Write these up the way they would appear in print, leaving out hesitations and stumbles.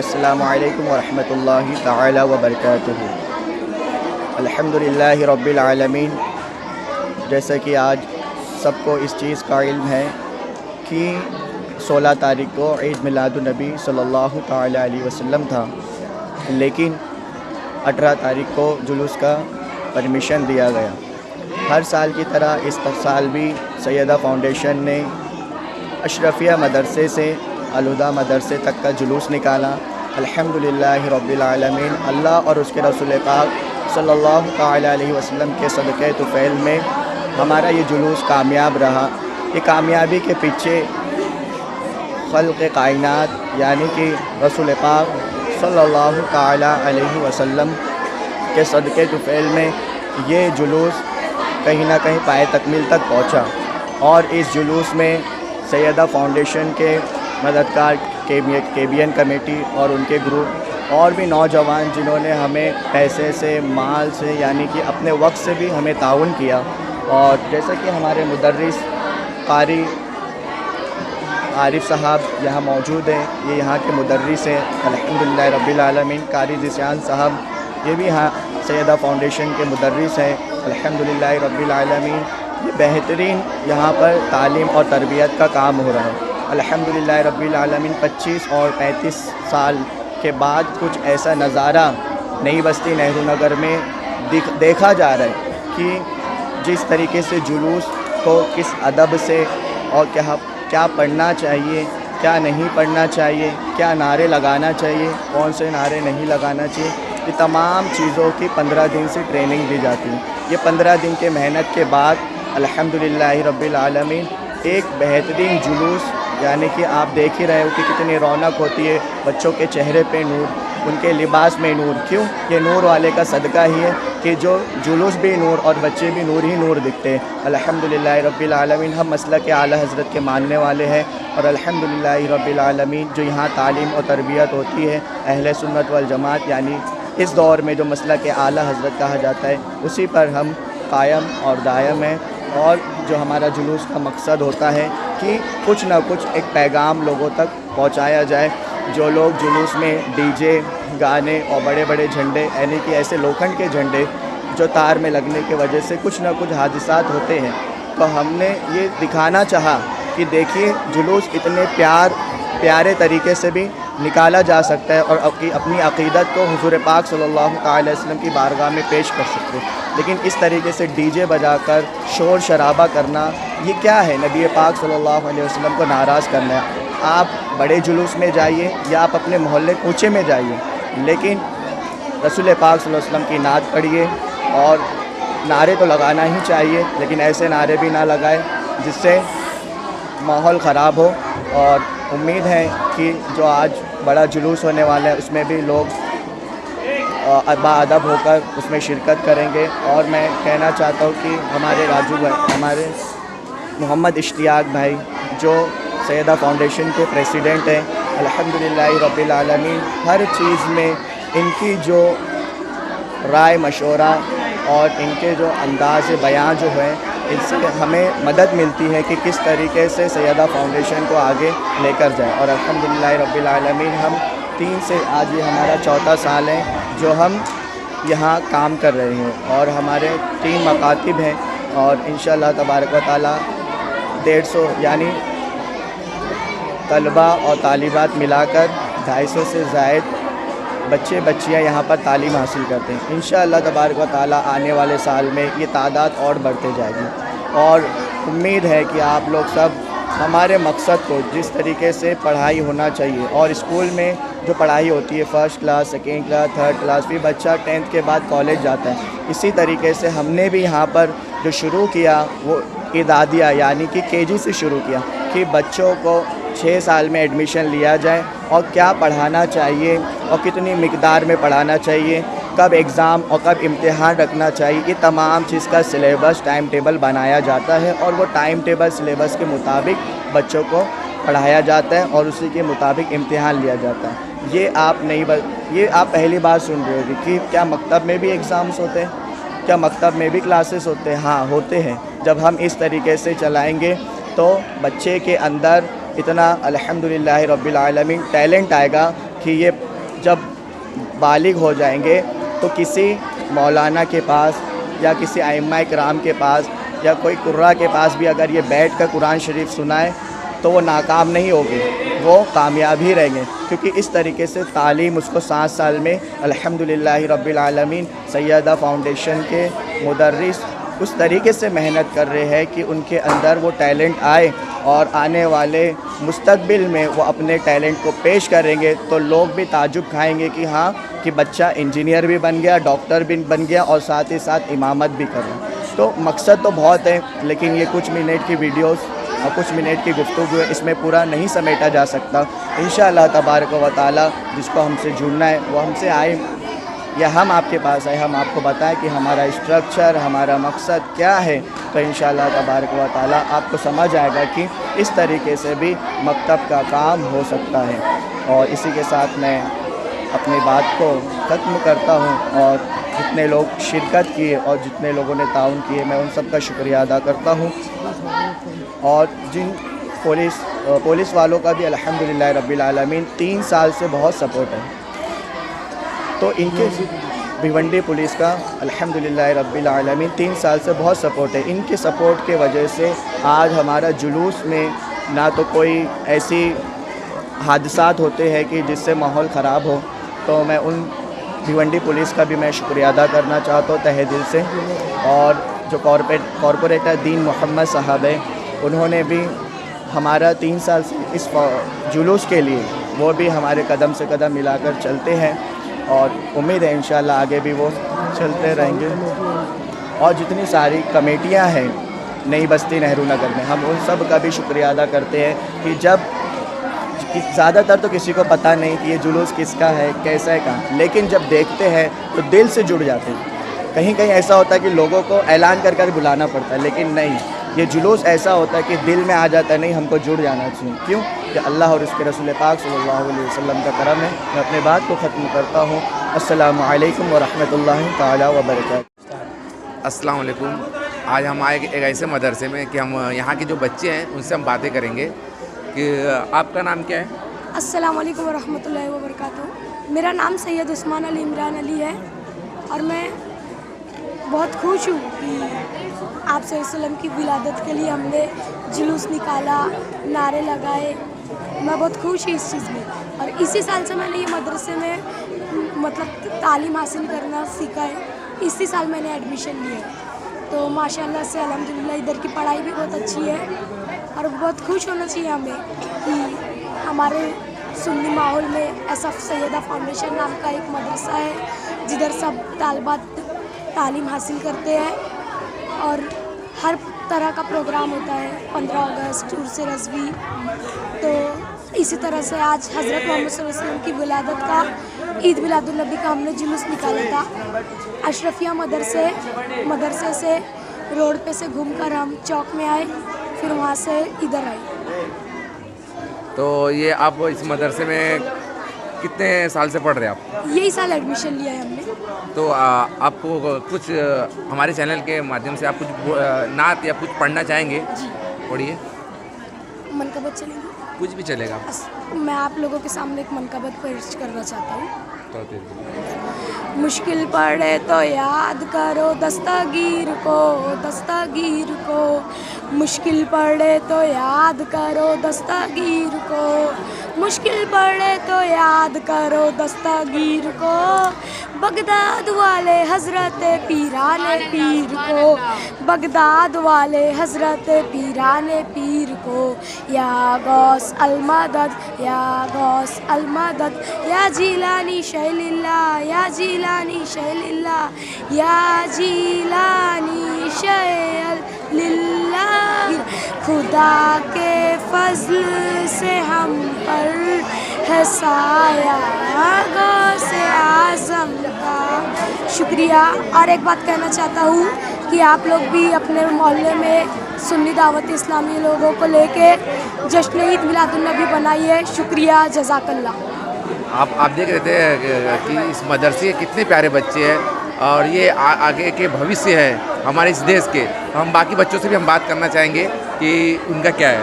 السلام علیکم ورحمۃ اللہ تعالی وبرکاتہ۔ الحمدللہ رب العالمین۔ جیسا کہ آج سب کو اس چیز کا علم ہے کہ 16 تاریخ کو عید میلاد النبی صلی اللہ تعالی علیہ وسلم تھا، لیکن 18 تاریخ کو جلوس کا پرمیشن دیا گیا۔ ہر سال کی طرح اس سال بھی سیدہ فاؤنڈیشن نے اشرفیہ مدرسے سے الہدیٰ مدرسے تک کا جلوس نکالا۔ الحمدللہ رب العالمین۔ اللہ اور اس کے رسول پاک صلی اللہ تعالی علیہ وسلم کے صدقے طفیل میں ہمارا یہ جلوس کامیاب رہا۔ یہ کامیابی کے پیچھے خلق کائنات یعنی کہ رسول پاک صلی اللہ تعالی علیہ وسلم کے صدقے طفیل میں یہ جلوس کہیں نہ کہیں پائے تکمیل تک پہنچا، اور اس جلوس میں سیدہ فاؤنڈیشن کے مددگار کے بی این کمیٹی اور ان کے گروپ اور بھی نوجوان جنہوں نے ہمیں پیسے سے، مال سے، یعنی کہ اپنے وقت سے بھی ہمیں تعاون کیا۔ اور جیسا کہ ہمارے مدرس قاری عارف صاحب یہاں موجود ہیں، یہ یہاں کے مدرس ہیں الحمدللہ رب العالمین۔ قاری ذیشان صاحب یہ بھی یہاں سیدہ فاؤنڈیشن کے مدرس ہیں الحمدللہ رب العالمین۔ یہ بہترین یہاں پر تعلیم اور تربیت کا کام ہو رہا ہے الحمدللہ رب العالمین۔ 25 اور 35 سال کے بعد کچھ ایسا نظارہ نئی بستی نہرو نگر میں دیکھا جا رہا ہے کہ جس طریقے سے جلوس کو کس ادب سے اور کیا پڑھنا چاہیے، کیا نہیں پڑھنا چاہیے، کیا نعرے لگانا چاہیے، کون سے نعرے نہیں لگانا چاہیے، یہ تمام چیزوں کی 15 دن سے ٹریننگ دی جاتی ہے۔ یہ 15 دن کے محنت کے بعد الحمدللہ رب العالمین ایک بہترین جلوس، یعنی کہ آپ دیکھ ہی رہے ہو کہ کتنی رونق ہوتی ہے، بچوں کے چہرے پہ نور، ان کے لباس میں نور۔ کیوں؟ یہ نور والے کا صدقہ ہی ہے کہ جو جلوس بھی نور اور بچے بھی نور ہی نور دکھتے ہیں الحمدللہ رب العالمین۔ ہم مسلک اعلیٰ حضرت کے ماننے والے ہیں، اور الحمدللہ رب العالمین جو یہاں تعلیم اور تربیت ہوتی ہے اہل سنت والجماعت، یعنی اس دور میں جو مسلک اعلیٰ حضرت کہا جاتا ہے، اسی پر ہم قائم اور دائم ہیں۔ اور جو ہمارا جلوس کا مقصد ہوتا ہے کہ کچھ نہ کچھ ایک پیغام لوگوں تک پہنچایا جائے۔ جو لوگ جلوس میں ڈی جے گانے اور بڑے بڑے جھنڈے، یعنی کہ ایسے لوکھنڈ کے جھنڈے جو تار میں لگنے کی وجہ سے کچھ نہ کچھ حادثات ہوتے ہیں، تو ہم نے یہ دکھانا چاہا کہ دیکھیے جلوس اتنے پیارے طریقے سے بھی نکالا جا سکتا ہے، اور اپنی عقیدت کو حضور پاک صلی اللہ علیہ وسلم کی بارگاہ میں پیش کر سکتے ہیں۔ لیکن اس طریقے سے ڈی جے بجا کر شور شرابہ کرنا یہ کیا ہے؟ نبی پاک صلی اللہ علیہ وسلم کو ناراض کرنا ہے۔ آپ بڑے جلوس میں جائیے یا آپ اپنے محلے کوچے میں جائیے، لیکن رسول پاک صلی اللہ علیہ وسلم کی نعت پڑھیے، اور نعرے تو لگانا ہی چاہیے، لیکن ایسے نعرے بھی نہ لگائے جس سے ماحول خراب ہو۔ اور امید ہے کہ جو آج بڑا جلوس ہونے والا ہے اس میں بھی لوگ باادب ہو کر اس میں شرکت کریں گے۔ اور میں کہنا چاہتا ہوں کہ ہمارے راجو بھائی، ہمارے محمد اشتیاق بھائی جو سیدہ فاؤنڈیشن کے پریسیڈنٹ ہیں الحمدللہ رب العالمین، ہر چیز میں ان کی جو رائے مشورہ اور ان کے جو انداز بیان جو ہے، اس سے ہمیں مدد ملتی ہے کہ کس طریقے سے سیدہ فاؤنڈیشن کو آگے لے کر جائیں۔ اور الحمدللہ رب العالمین ہم 3 سے آج یہ ہمارا 4تھا سال ہے جو ہم یہاں کام کر رہے ہیں، اور ہمارے 3 مکاتب ہیں، اور انشاءاللہ تبارک و تعالیٰ 150 یعنی طلباء اور طالبات ملا کر 250 سے زائد بچے بچیاں یہاں پر تعلیم حاصل کرتے ہیں۔ انشاءاللہ تبارک و تعالیٰ آنے والے سال میں یہ تعداد اور بڑھتے جائے گی، اور امید ہے کہ آپ لوگ سب ہمارے مقصد کو جس طریقے سے پڑھائی ہونا چاہیے، اور اسکول میں جو پڑھائی ہوتی ہے 1st class, 2nd class, 3rd class, پھر بچہ 10th کے بعد کالج جاتا ہے، اسی طریقے سے ہم نے بھی یہاں پر جو شروع کیا وہ اعدادیہ یعنی کہ KG سے شروع کیا کہ بچوں کو 6 سال میں ایڈمیشن لیا جائے، اور کیا پڑھانا چاہیے اور کتنی مقدار میں پڑھانا چاہیے، کب ایگزام اور کب امتحان رکھنا چاہیے، یہ تمام چیز کا سلیبس ٹائم ٹیبل بنایا جاتا ہے، اور وہ ٹائم ٹیبل سلیبس کے مطابق بچوں کو پڑھایا جاتا ہے، اور اسی کے مطابق امتحان لیا جاتا ہے۔ یہ آپ پہلی بار سن رہے ہو کہ کیا مکتب میں بھی ایگزامس ہوتے ہیں، کیا مکتب میں بھی کلاسز ہوتے ہیں؟ ہاں ہوتے ہیں۔ جب ہم اس طریقے سے چلائیں گے تو بچے کے اندر اتنا الحمدللہ رب العالمین ٹیلنٹ آئے گا کہ یہ جب بالغ ہو جائیں گے تو کسی مولانا کے پاس یا کسی ائمہ کرام کے پاس یا کوئی قرہ کے پاس بھی اگر یہ بیٹھ کر قرآن شریف سنائے تو وہ ناکام نہیں ہوگی، وہ کامیاب ہی رہیں گے، کیونکہ اس طریقے سے تعلیم اس کو 7 سال میں الحمدللہ رب العالمین سیدہ فاؤنڈیشن کے مدرس اس طریقے سے محنت کر رہے ہیں کہ ان کے اندر وہ ٹیلنٹ آئے اور آنے والے مستقبل میں وہ اپنے ٹیلنٹ کو پیش کریں گے تو لوگ بھی تعجب کھائیں گے کہ ہاں کہ بچہ انجینئر بھی بن گیا، ڈاکٹر بھی بن گیا اور ساتھ ہی ساتھ امامت بھی کر رہا ہے۔ تو مقصد تو بہت ہے، لیکن یہ کچھ منٹ کی ویڈیوز اور کچھ منٹ کی گفتگو ہے، اس میں پورا نہیں سمیٹا جا سکتا۔ انشاءاللہ تبارک و تعالی جس کو ہم سے جڑنا ہے وہ ہم سے آئے یا ہم آپ کے پاس آئے، ہم آپ کو بتائیں کہ ہمارا اسٹرکچر، ہمارا مقصد کیا ہے، تو انشاءاللہ تبارک و تعالی آپ کو سمجھ آئے گا کہ اس طریقے سے بھی مکتب کا کام ہو سکتا ہے۔ اور اسی کے ساتھ میں اپنی بات کو ختم کرتا ہوں، اور جتنے لوگ شرکت کیے اور جتنے لوگوں نے تعاون کیے میں ان سب کا شکریہ ادا کرتا ہوں، اور جن پولیس والوں کا بھی الحمدللہ رب العالمین 3 سال سے بہت سپورٹ ہے، تو ان کے بھیونڈی پولیس کا الحمدللہ رب العالمین 3 سال سے بہت سپورٹ ہے۔ ان کے سپورٹ کے وجہ سے آج ہمارا جلوس میں نہ تو کوئی ایسی حادثات ہوتے ہیں کہ جس سے ماحول خراب ہو، تو میں ان بھیونڈی پولیس کا بھی میں شکریہ ادا کرنا چاہتا ہوں تہہ دل سے، اور جو کارپوریٹر دین محمد صاحب ہیں انہوں نے بھی ہمارا 3 سال سے اس جلوس کے لیے وہ بھی ہمارے قدم سے قدم ملا کر چلتے ہیں، اور امید ہے انشاءاللہ آگے بھی وہ چلتے رہیں گے۔ اور جتنی ساری کمیٹیاں ہیں نئی بستی نہرو نگر میں، ہم ان سب کا بھی شکریہ ادا کرتے ہیں کہ جب زیادہ تر تو کسی کو پتہ نہیں کہ یہ جلوس کس کا ہے، کیسا ہے کام، لیکن جب دیکھتے ہیں تو دل سے جڑ جاتے ہیں۔ کہیں کہیں ایسا ہوتا ہے کہ لوگوں کو اعلان کر کر بلانا پڑتا ہے، لیکن نہیں، یہ جلوس ایسا ہوتا ہے کہ دل میں آ جاتا ہے نہیں ہم کو جڑ جانا چاہیے۔ کیوں کہ اللہ اور اس کے رسول پاک صلی اللہ علیہ وسلم کا کرم ہے۔ میں اپنے بات کو ختم کرتا ہوں۔ السلام علیکم ورحمۃ اللہ تعالیٰ وبرکاتہ۔ السلام علیکم۔ آج ہم آئے ایک ایسے مدرسے میں کہ ہم یہاں کے جو بچے ہیں ان سے ہم باتیں کریں گے کہ آپ کا نام کیا ہے؟ السلام علیکم ورحمۃ اللہ وبرکاتہ۔ میرا نام سید عثمان علی عمران علی ہے، اور میں بہت خوش ہوں کہ آپ صلی اللہ علیہ وسلم کی ولادت کے لیے ہم نے جلوس نکالا، نعرے لگائے۔ میں بہت خوش ہوں اس چیز میں، اور اسی سال سے میں نے یہ مدرسے میں مطلب تعلیم حاصل کرنا سیکھا ہے۔ اسی سال میں نے ایڈمیشن لیا ہے، تو ماشاءاللہ سے الحمدللہ ادھر کی پڑھائی بھی بہت اچھی ہے، اور بہت خوش ہونا چاہیے ہمیں کہ ہمارے سنی ماحول میں ایسا سیدہ فاؤنڈیشن نام کا ایک مدرسہ ہے جدھر سب طالبات تعلیم حاصل کرتے ہیں، اور ہر طرح کا پروگرام ہوتا ہے، 15 اگست، عرس رضوی۔ تو اسی طرح سے آج حضرت محمد صلی اللہ علیہ وسلم کی ولادت کا، عید میلاد النبی کا ہم نے جلوس نکالا تھا اشرفیہ مدرسے سے روڈ پہ سے گھوم کر ہم چوک میں آئے، پھر وہاں سے ادھر آئے۔ تو یہ آپ اس مدرسے میں کتنے سال سے پڑھ رہے ہیں آپ؟ یہی سال ایڈمیشن لیا ہے ہم نے۔ تو آپ کو کچھ ہمارے چینل کے مادھیم سے آپ کچھ نعت یا کچھ پڑھنا چاہیں گے؟ جی پڑھیے۔ منقبت چلیں گے؟ کچھ بھی چلے گا۔ میں آپ لوگوں کے سامنے ایک منقبت پیش کرنا چاہتا ہوں۔ تو مشکل پڑے تو یاد کرو دستگیر کو، مشکل پڑے تو یاد کرو دستگیر کو، مشکل پڑے تو یاد کرو دستگیر کو، بغداد والے حضرت پیران پیر کو، بغداد والے حضرت پیران پیر کو، یا غوث المدد، یا غوث المدد، یا جیلانی شیل اللہ، یا جیلانی شیل اللہ، یا جیلانی شیل اللہ، خدا کے فضل سے ہم پر ہے سایہ غوث اعظم کا۔ شکریہ۔ اور ایک بات کہنا چاہتا ہوں کہ آپ لوگ بھی اپنے محلے میں سنی دعوت اسلامی لوگوں کو لے کے جشن عید میلاد النبی بنائیے۔ شکریہ، جزاک اللہ۔ آپ دیکھ رہے تھے کہ اس مدرسے کے کتنے پیارے بچے ہیں، اور یہ آگے کے بھوشیہ ہے ہمارے اس دیش کے۔ ہم باقی بچوں سے بھی ہم بات کرنا چاہیں گے کہ ان کا کیا ہے۔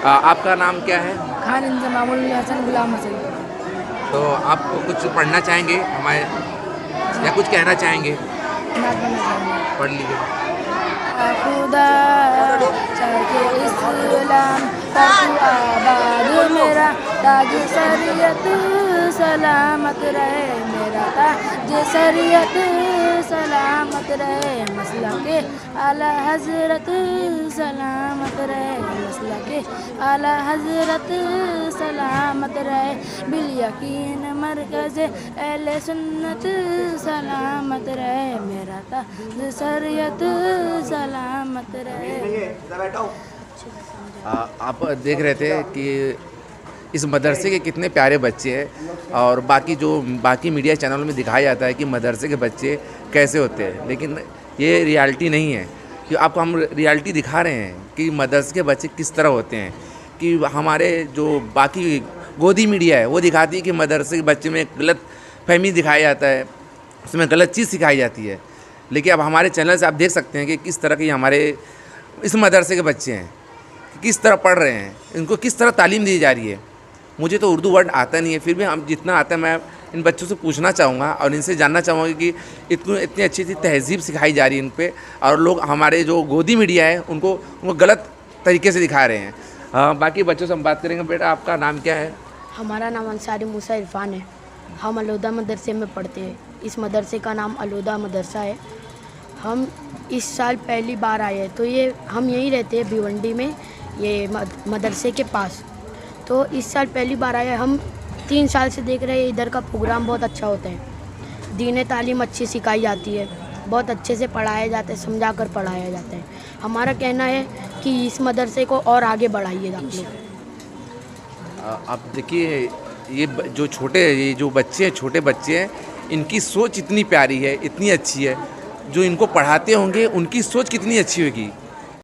آپ کا نام کیا ہے؟ خان انضمام الحسن غلام حسن۔ تو آپ کچھ پڑھنا چاہیں گے ہمارے یا کچھ کہنا چاہیں گے؟ پڑھ لیجیے. خدا چاہے اسلام پر آباد میرا تاج شریعت سلامت رہے میرا تاج شریعت سلامت رہے مسلک اعلیٰ حضرت سلامت رہے مسلک اعلیٰ حضرت سلامت رہے بالیقین مرکز اہل سنت سلامت رہے میرا تاج شریعت سلامت رہے. آپ دیکھ رہے تھے کہ اس مدرسے کے کتنے پیارے بچے ہیں اور باقی میڈیا چینلوں میں دکھایا جاتا ہے کہ مدرسے کے بچے کیسے ہوتے ہیں، لیکن یہ ریالٹی نہیں ہے. کہ آپ کو ہم ریالٹی دکھا رہے ہیں کہ مدرسے کے بچے کس طرح ہوتے ہیں. کہ ہمارے جو باقی گودی میڈیا ہے وہ دکھاتی ہے کہ مدرسے کے بچے میں غلط فہمی دکھایا جاتا ہے، اس میں غلط چیز سکھائی جاتی ہے. لیکن اب ہمارے چینل سے آپ دیکھ سکتے ہیں کہ کس طرح کے ہمارے اس مدرسے کے بچے ہیں، کس طرح پڑھ رہے ہیں، ان کو کس طرح تعلیم دی جا رہی ہے. مجھے تو اردو ورڈ آتا نہیں ہے، پھر بھی ہم جتنا آتا ہے میں ان بچوں سے پوچھنا چاہوں گا اور ان سے جاننا چاہوں گا کہ اتنی اچھی تہذیب سکھائی جا رہی ہے ان پہ، اور لوگ ہمارے جو گودی میڈیا ہے ان کو غلط طریقے سے دکھا رہے ہیں. باقی بچوں سے ہم بات کریں گے. بیٹا آپ کا نام کیا ہے؟ ہمارا نام انصاری موسیٰ عرفان ہے. ہم الہدیٰ مدرسے میں پڑھتے ہیں. اس مدرسے کا نام الہدیٰ مدرسہ ہے. ہم اس سال پہلی بار آئے ہیں، تو ہم یہیں رہتے ہیں بھیونڈی میں، یہ مدرسے کے پاس. تو اس سال پہلی بار آئے. ہم 3 سال سے دیکھ رہے ہیں ادھر کا پروگرام بہت اچھا ہوتا ہے. دین تعلیم اچھی سکھائی جاتی ہے، بہت اچھے سے پڑھایا جاتا ہے، سمجھا کر پڑھایا جاتا ہے. ہمارا کہنا ہے کہ اس مدرسے کو اور آگے بڑھائیے آپ لوگ. آپ دیکھیے یہ جو بچے ہیں، چھوٹے بچے ہیں، ان کی سوچ اتنی پیاری ہے، اتنی اچھی ہے. جو ان کو پڑھاتے ہوں گے ان کی سوچ کتنی اچھی ہوگی.